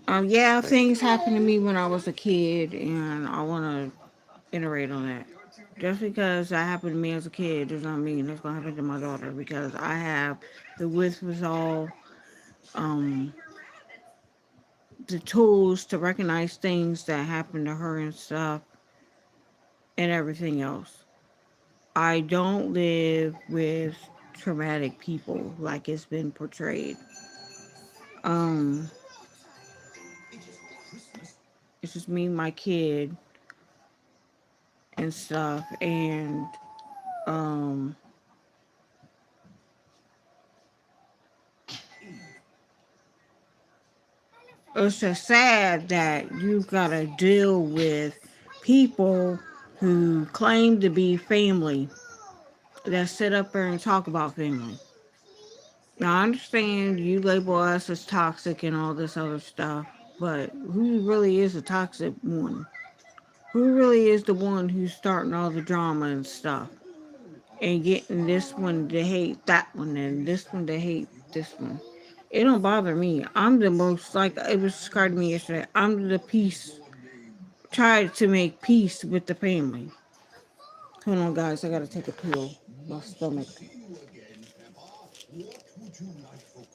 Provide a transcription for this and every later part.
Yeah, things happened to me when I was a kid, and I want to iterate on that. Just because that happened to me as a kid does not mean it's going to happen to my daughter, because I have the wherewithal, um, the tools to recognize things that happen to her and stuff and everything else. I don't live with traumatic people like it's been portrayed. Um, it's just me, my kid, and stuff, and um, it's just sad that you've got to deal with people who claim to be family that sit up there and talk about family. Now, I understand you label us as toxic and all this other stuff, but who really is a toxic one? Who really is the one who's starting all the drama and stuff? And getting this one to hate that one and this one to hate this one. It don't bother me. I'm the most, like it was described to me yesterday, I'm the peace, tried to make peace with the family. Hold on, guys, I gotta take a pill. My stomach.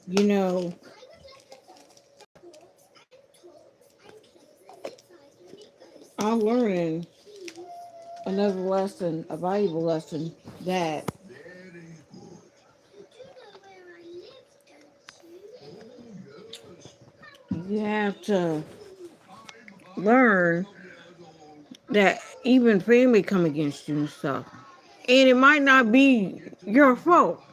You know, I'm learning another lesson, a valuable lesson, that you have to learn that even family come against you and stuff. And it might not be your fault.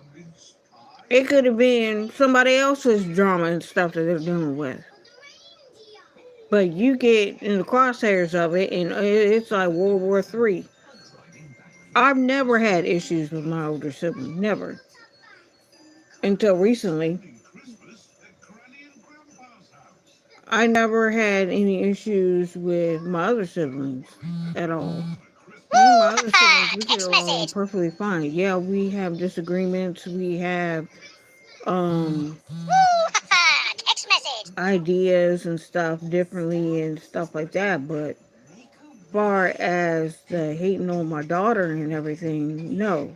It could have been somebody else's drama and stuff that they're dealing with. But you get in the crosshairs of it, and it's like World War III. I've never had issues with my older sibling, never, until recently. I never had any issues with my other siblings at all. Me and my other siblings, we get along perfectly fine. Yeah, we have disagreements. We have um ideas and stuff differently and stuff like that. But far as the hating on my daughter and everything, no.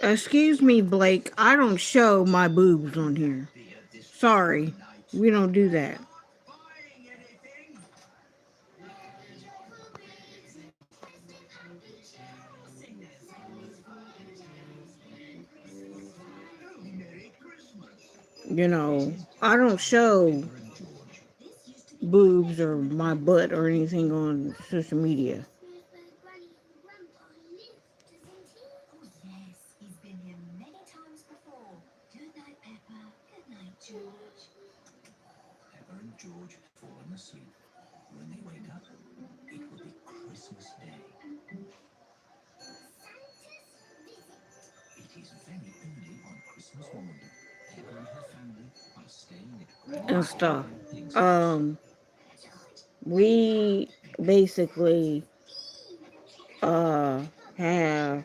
Excuse me, Blake. I don't show my boobs on here. Sorry, we don't do that. You know, I don't show boobs or my butt or anything on social media. And stuff. Um, we basically uh have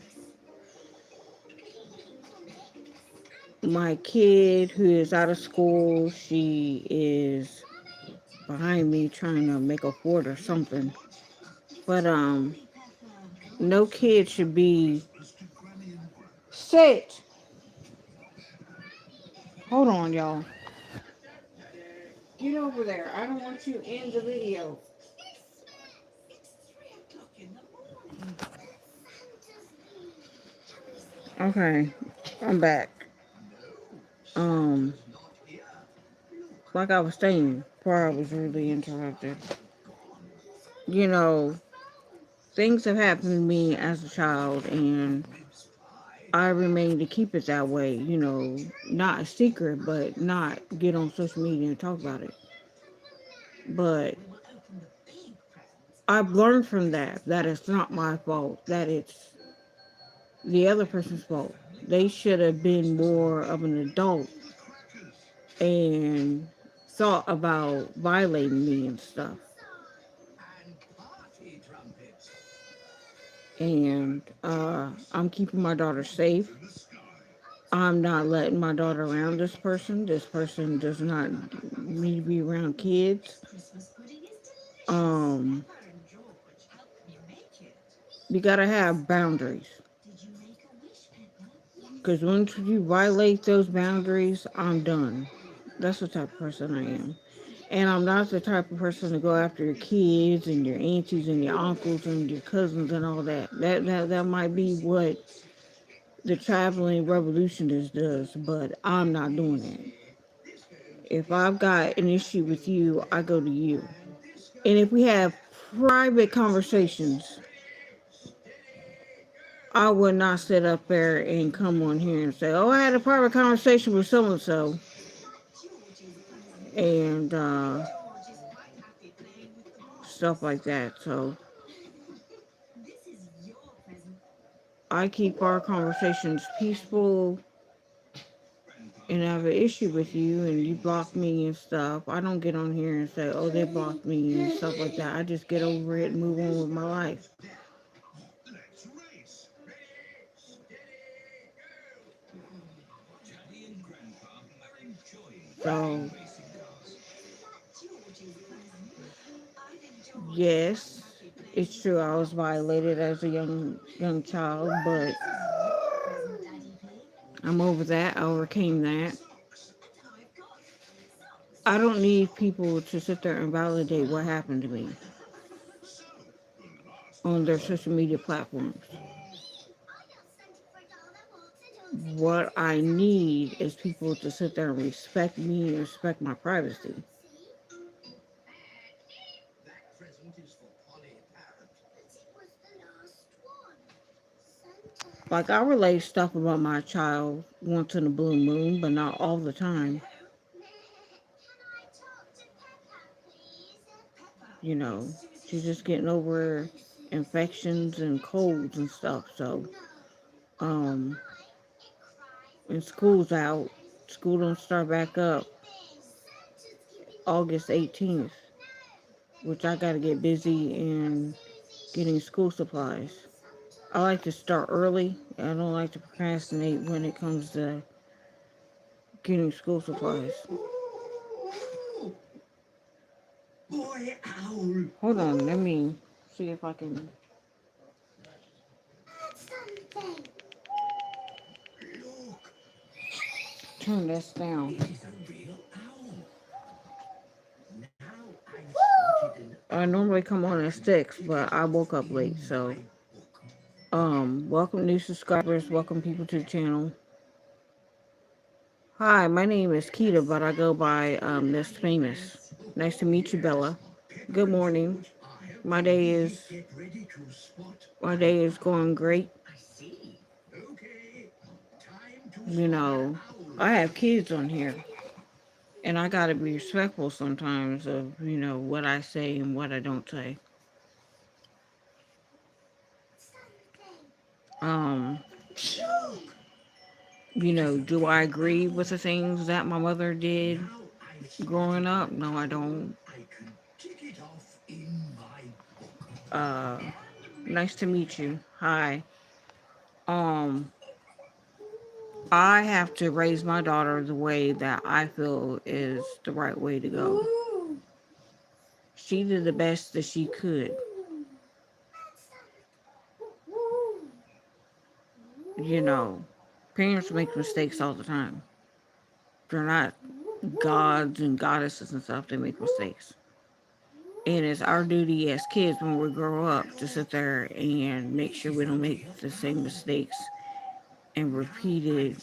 my kid who is out of school. She is behind me trying to make a fort or something. But no kid should be sit. Hold on, y'all. Get over there. I don't want you in the video. Okay, I'm back. Um, like I was saying before I was really interrupted. You know, things have happened to me as a child, and I remain to keep it that way. You know, not a secret, but not get on social media and talk about it. But I've learned from that it's not my fault. That it's the other person's fault. They should have been more of an adult and thought about violating me and stuff. And I'm keeping my daughter safe. I'm not letting my daughter around this person. This person does not need to be around kids. Um, you gotta have boundaries. Because once you violate those boundaries, I'm done. That's the type of person I am. And I'm not the type of person to go after your kids and your aunties and your uncles and your cousins and all that. That might be what the traveling revolutionist does, but I'm not doing that. If I've got an issue with you, I go to you. And if we have private conversations, I would not sit up there and come on here and say, "Oh, I had a private conversation with so and so," and stuff like that. So I keep our conversations peaceful. And I have an issue with you and you block me and stuff, I don't get on here and say, "Oh, they blocked me," and stuff like that. I just get over it and move on with my life. So, yes, it's true. I was violated as a young child, but I'm over that. I overcame that. I don't need people to sit there and validate what happened to me on their social media platforms. What I need is people to sit there and respect me and respect my privacy. Like, I relay stuff about my child once in a blue moon, but not all the time. You know, she's just getting over infections and colds and stuff. So, um, and school's out. School don't start back up August 18th, which I got to get busy in getting school supplies. I like to start early. I don't like to procrastinate when it comes to getting school supplies. Hold on, let me see if I can turn this down. I normally come on at 6, but I woke up late, so welcome new subscribers, welcome people to the channel. Hi, my name is Keita, but I go by Miss Famous. Nice to meet you, Bella. Good morning. My day is my day is going great. You know, I have kids on here, and I gotta be respectful sometimes of what I say and what I don't say. Um, do I agree with the things that my mother did growing up? No, I don't. Uh, Nice to meet you. Hi. Um, I have to raise my daughter the way that I feel is the right way to go. She did the best that she could. You know, Parents make mistakes all the time. They're not gods and goddesses and stuff. They make mistakes. And it's our duty as kids when we grow up to sit there and make sure we don't make the same mistakes and repeated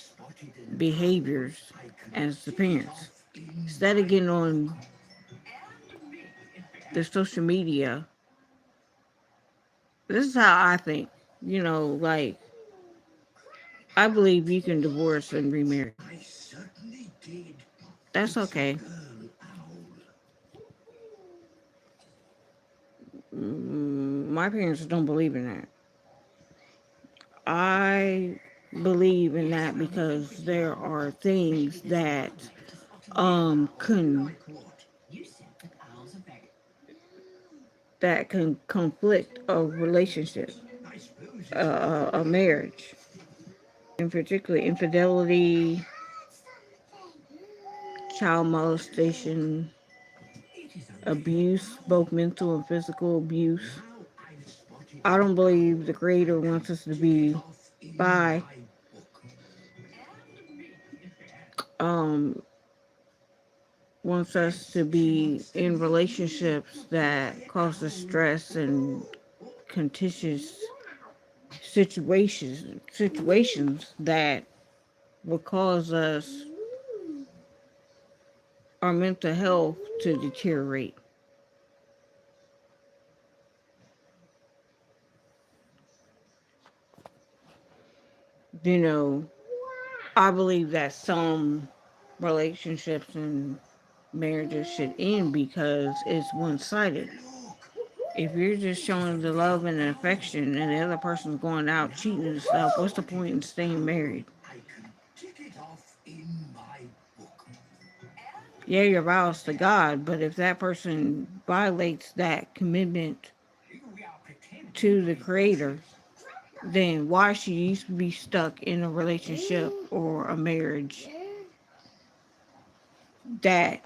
behaviors as the parents. Instead of getting on the social media, this is how I think. Like, I believe you can divorce and remarry. That's okay. My parents don't believe in that. I believe in that because there are things that can conflict a relationship. a marriage, in particular infidelity, child molestation, abuse, both mental and physical abuse. I don't believe the Creator wants us to be by um wants us to be in relationships that cause us stress and contentious situations that will cause us our mental health to deteriorate. You know, I believe that some relationships and marriages should end because it's one sided. If you're just showing the love and the affection and the other person's going out cheating and stuff, what's the point in staying married? Yeah, your vows to God, but if that person violates that commitment to the Creator, then why should you be stuck in a relationship or a marriage that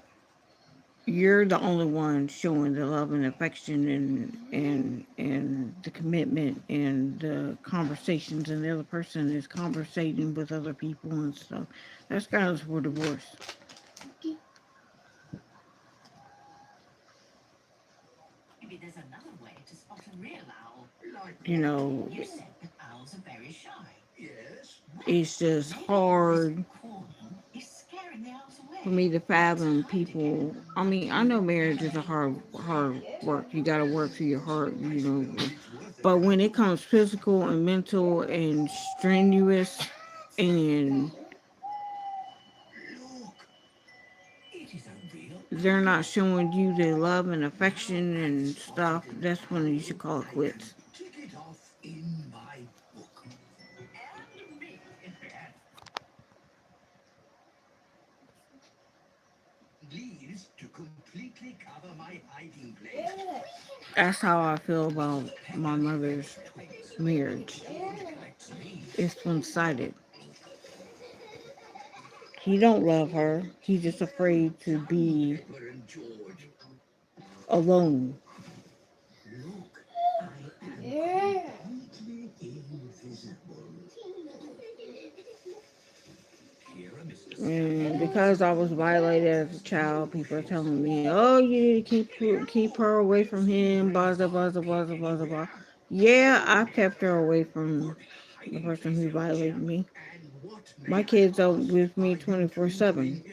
you're the only one showing the love and affection and the commitment and the conversations, and the other person is conversating with other people and stuff? That's grounds for divorce. You know, it's just hard for me to fathom people. I mean, I know marriage is a hard work. You got to work through your heart, you know. But when it comes physical and mental and strenuous, and they're not showing you the love and affection and stuff, that's when you should call it quits. That's how I feel about my mother's marriage. It's one sided. He don't love her. He's just afraid to be alone. And because I was violated as a child, people are telling me, "Oh, you need to keep her away from him." Blah blah blah blah blah blah blah. Yeah, I kept her away from the person who violated me. My kids are with me 24/7,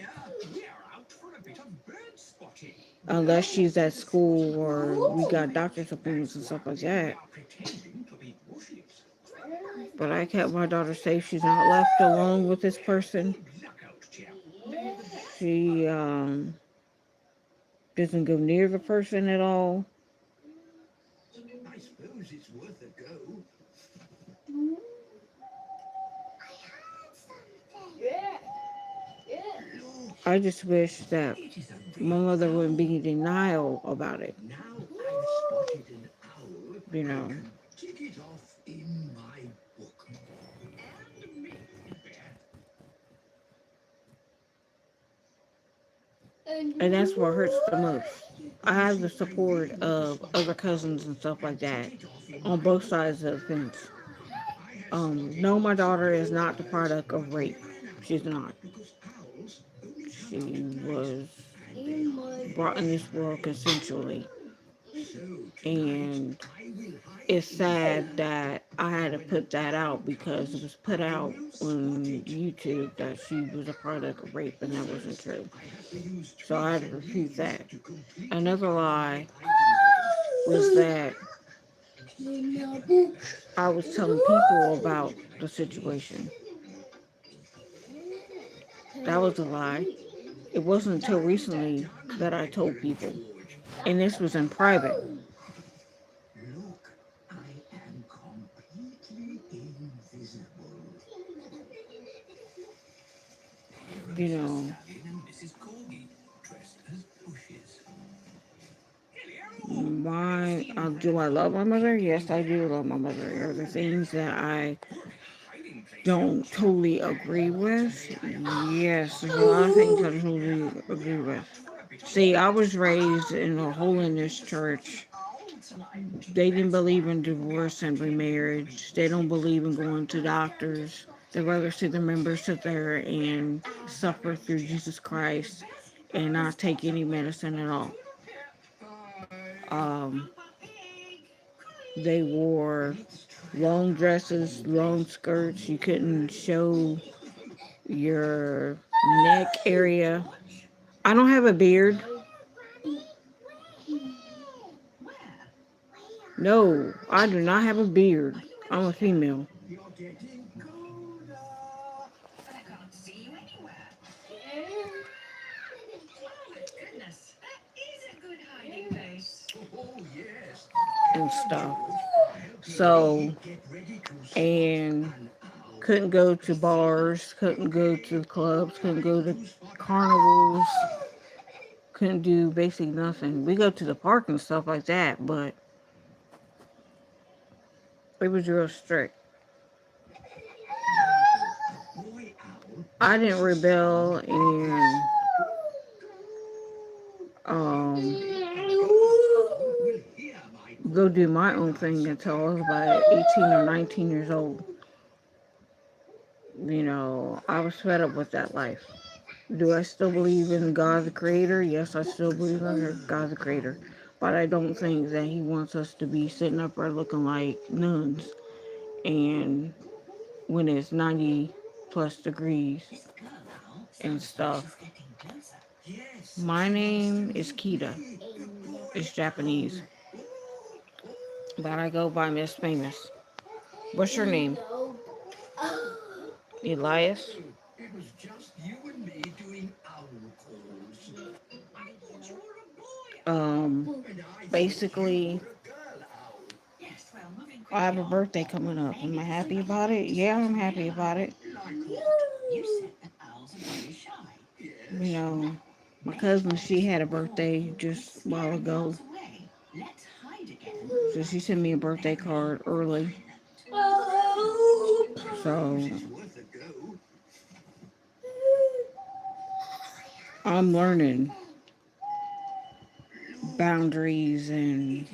unless she's at school or we got doctor's appointments and stuff like that. But I kept my daughter safe. She's not left alone with this person. She doesn't go near the person at all. I just wish that my mother wouldn't be in denial about it. You know, and that's what hurts the most. I have the support of other cousins and stuff like that on both sides of the fence. No, my daughter is not the product of rape. She's not. She was brought in this world consensually. And it's sad that I had to put that out because it was put out on YouTube that she was a product of rape, and that wasn't true. So I had to refute that. Another lie was that I was telling people about the situation. That was a lie. It wasn't until recently that I told people. And this was in private. You know, my Do I love my mother? Yes, I do love my mother. Are there things that I don't totally agree with? Yes, there's a lot of things I don't totally agree with. See, I was raised in a holiness church. They didn't believe in divorce and remarriage. They don't believe in going to doctors. They'd rather see the members sit there and suffer through Jesus Christ and not take any medicine at all. Um, they wore long dresses, long skirts. You couldn't show your neck area. I don't have a beard. No, I do not have a beard. I'm a female. And stuff. So, and couldn't go to bars, couldn't go to clubs, couldn't go to carnivals, couldn't do basically nothing. We go to the park and stuff like that, but it was real strict. I didn't rebel and um, go do my own thing until I was about 18 or 19 years old. You know, I was fed up with that life. Do I still believe in God the Creator? Yes, I still believe in God the Creator. But I don't think that He wants us to be sitting up there looking like nuns and when it's 90 plus degrees and stuff. My name is Kita. It's Japanese. But I go by Miss Famous. What's your name? Elias? Um, basically, I have a birthday coming up. Am I happy about it? Yeah, I'm happy about it. You know, my cousin, she had a birthday just a while ago. So she sent me a birthday card early. So I'm learning boundaries and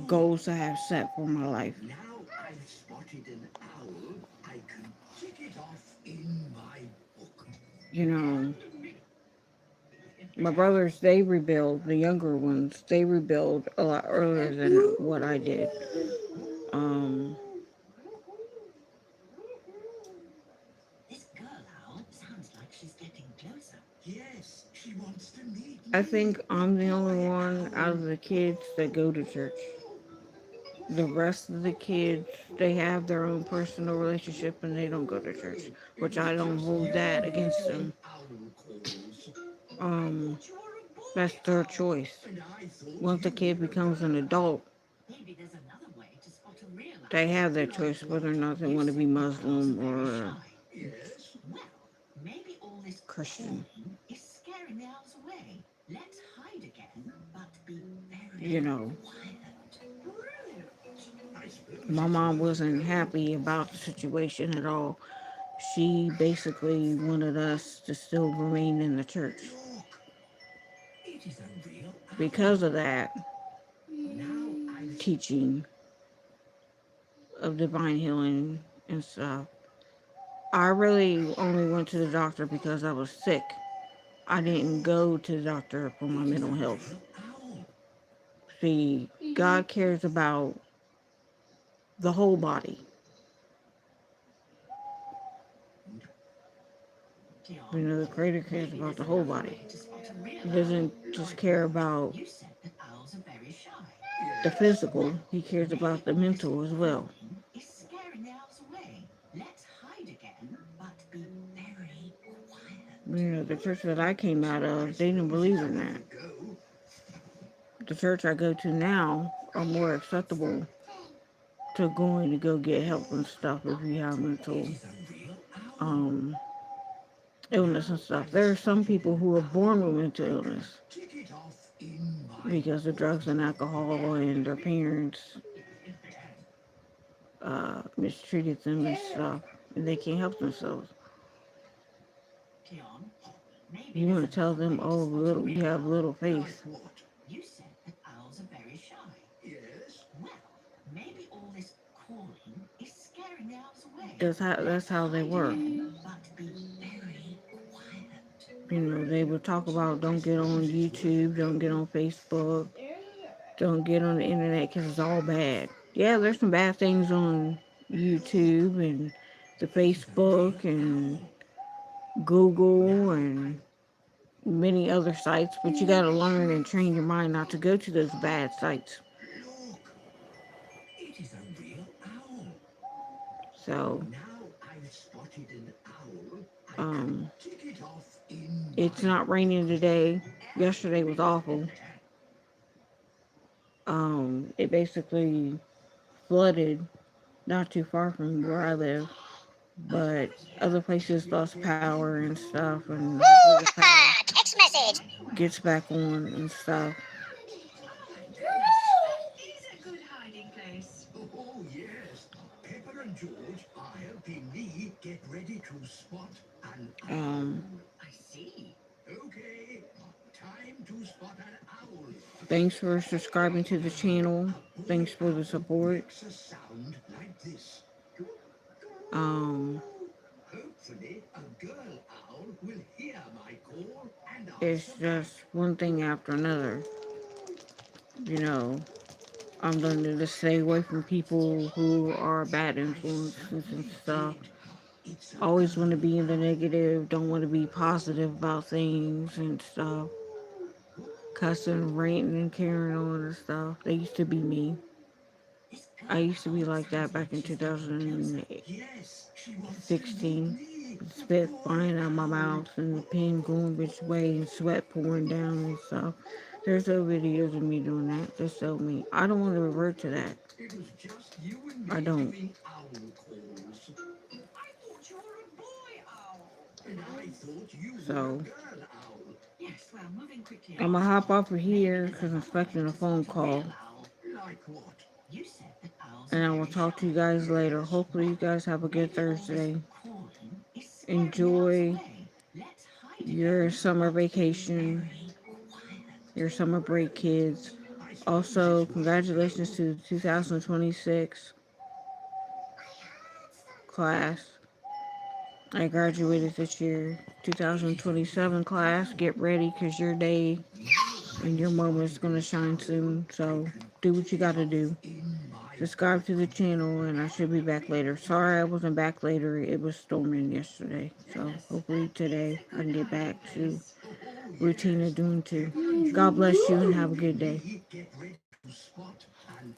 goals I have set for my life. You know, my brothers, they rebuild, the younger ones, they rebuild a lot earlier than what I did. Um, I think I'm the only one out of the kids that go to church. The rest of the kids, they have their own personal relationship and they don't go to church, which I don't hold that against them. Um, that's their choice. Once a kid becomes an adult, they have their choice whether or not they want to be Muslim or Christian. You know, my mom wasn't happy about the situation at all. She basically wanted us to still remain in the church. Because of that teaching of divine healing and stuff, I really only went to the doctor because I was sick. I didn't go to the doctor for my mental health. See, God cares about the whole body. You know, the Creator cares about the whole body. He doesn't just care about the physical, He cares about the mental as well. You know, the church that I came out of, they didn't believe in that. The church I go to now are more acceptable to going to go get help and stuff if you have mental um, illness and stuff. There are some people who are born with mental illness. because of drugs and alcohol, and their parents mistreated them and stuff, and they can't help themselves. You want to tell them, oh, little, you have little faith. You said that owls are very shy. Yes. Well, maybe all this calling is scaring the owls away. That's how they work. But be very quiet. They would talk about don't get on YouTube, don't get on Facebook, don't get on the internet because it's all bad. Yeah, there's some bad things on YouTube and the Facebook and Google and many other sites, but you got to learn and train your mind not to go to those bad sites. Look, it is a real owl. So, Now I've spotted an owl. I can um, tick it off in it's my not raining book. today. Yesterday was awful. It basically flooded not too far from where I live, but other places lost power and stuff, and hopefully the power Text message. gets back on and stuff. Is a good hiding place. Oh, yes. Pepper and George are helping me get ready to spot an Um, owl. I see. Okay, time to spot an owl. Thanks for subscribing to the channel. A boy Thanks for the owl support. makes a sound like this. Um, Hopefully, a girl owl will hear my call and it's answer back. just one thing after another. You know, I'm learning to stay away from people who are bad I influences and certainly stuff. did. It's a Always want to girl be in the owl. negative, don't want to be positive about things and stuff. Cussing, ranting, and carrying on and stuff. They used to be me. This I girl used to be owl like sounds that like back in she's getting closer. 2016. Yes, she wants to meet me, the Spit boy flying out of my owl. mouth and the pen going which way and sweat pouring down and stuff. There's no videos of me doing that. Just so me. I don't want to revert to that. It was just you and I me don't. doing owl calls. I thought you were a boy owl. And I thought you were a So girl owl. Yes, well, moving quickly I'm gonna along. hop off of Maybe here there's because I'm another way expecting a to phone spot a real call. owl. Like what? You said that owls are And I will very talk to you shy. guys later. Yes. Hopefully you Well, guys have a good maybe all this Thursday. calling is scaring the owls Enjoy away. Let's hide your again, summer but be vacation, very quiet. your summer break, kids. I suppose Also, it's worth a congratulations go. to the 2026 class. I graduated this year. It is a 2027 real class, owl. get ready because your day Now and I've your moment is spotted going to an shine owl. soon. I So can do what tick you it got to off do. in my Subscribe to the book. channel, and I should be back later. Sorry I wasn't back later. It was storming yesterday. So Yes, hopefully it's today a I good can get hiding back to place. Oh, routine of yes. doing too. Pepper and God bless George you are and have a good helping day. me get ready to spot an